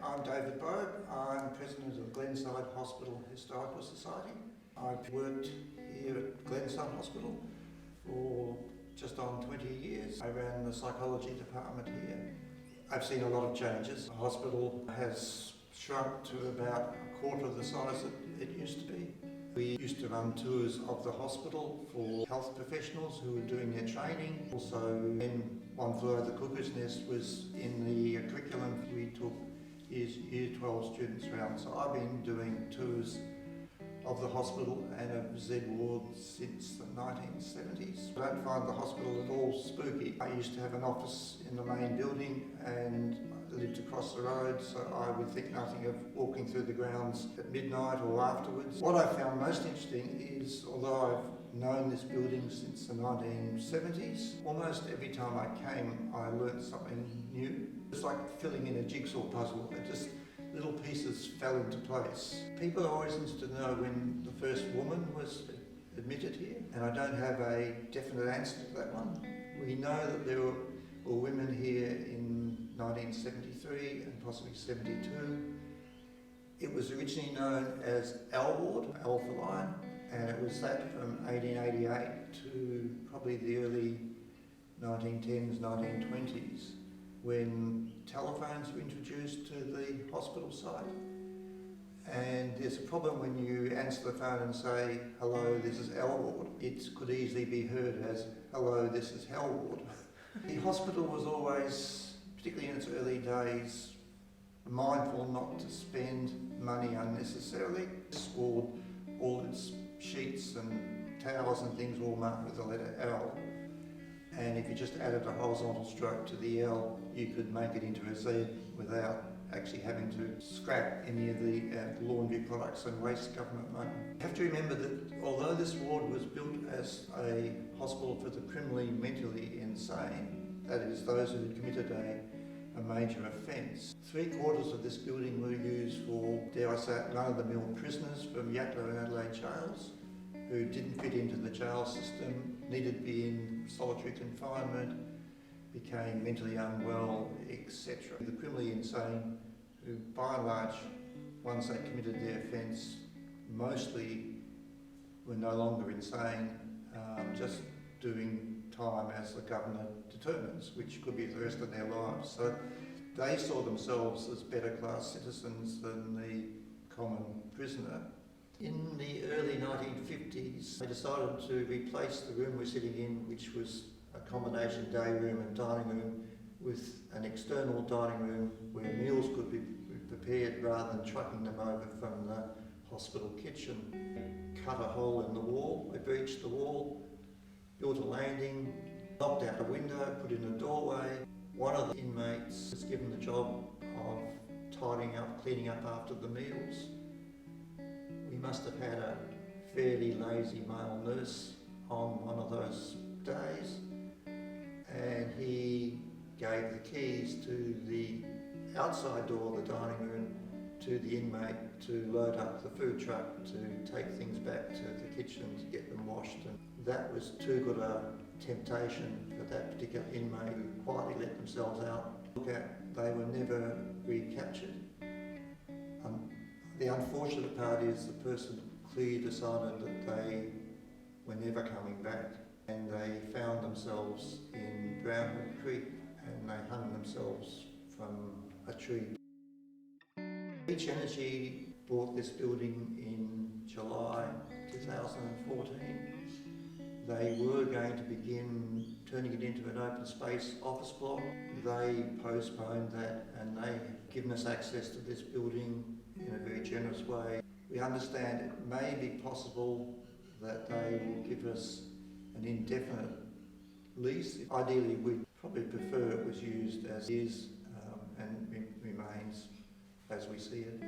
I'm David Bowe. I'm President of Glenside Hospital Historical Society. I've worked here at Glenside Hospital for just on 20 years. I ran the psychology department here. I've seen a lot of changes. The hospital has shrunk to about a quarter of the size that it used to be. We used to run tours of the hospital for health professionals who were doing their training. Also, when One Flew Over the Cuckoo's Nest was in the curriculum, we took Year 12 students around. So I've been doing tours of the hospital and of Z ward since the 1970s. I don't find the hospital at all spooky. I used to have an office in the main building and I lived across the road, so I would think nothing of walking through the grounds at midnight or afterwards. What I found most interesting is, although I've known this building since the 1970s, almost every time I came I learnt something new. It's like filling in a jigsaw puzzle. Little pieces fell into place. People are always interested to know when the first woman was admitted here, and I don't have a definite answer to that one. We know that there were women here in 1973 and possibly 72. It was originally known as L ward, L for Lion, and it was that from 1888 to probably the early 1910s, 1920s. When telephones were introduced to the hospital site. And there's a problem when you answer the phone and say, hello, this is L ward. It could easily be heard as, hello, this is Hell ward. The hospital was always, particularly in its early days, mindful not to spend money unnecessarily. Scored all its sheets and towels and things all marked with the letter L. And if you just added a horizontal stroke to the L, you could make it into a Z without actually having to scrap any of the laundry products and waste government money. You have to remember that although this ward was built as a hospital for the criminally mentally insane, that is, those who had committed a major offence, 3/4 of this building were used for, dare I say it, run-of-the-mill prisoners from Yatala and Adelaide jails who didn't fit into the jail system, needed to be in solitary confinement, became mentally unwell, etc. The criminally insane, who by and large, once they committed their offence, mostly were no longer insane, just doing time as the governor determines, which could be the rest of their lives. So they saw themselves as better class citizens than the common prisoner. In the early 1950s, they decided to replace the room we're sitting in, which was a combination day room and dining room, with an external dining room where meals could be prepared rather than trucking them over from the hospital kitchen. Cut a hole in the wall, they breached the wall, built a landing, knocked out a window, put in a doorway. One of the inmates was given the job of tidying up, cleaning up after the meals. We must have had a fairly lazy male nurse on one of those days, and he gave the keys to the outside door of the dining room to the inmate to load up the food truck to take things back to the kitchen to get them washed. And that was too good a temptation for that particular inmate who quietly let themselves out. They were never recaptured. The unfortunate part is the person clearly decided that they were never coming back, and they found themselves in Brownwood Creek and they hung themselves from a tree. Beach Energy bought this building in July 2014. They were going to begin turning it into an open space office block. They postponed that and they have given us access to this building in a very generous way. We understand it may be possible that they will give us an indefinite lease. Ideally, we'd probably prefer it was used as is and remains as we see it.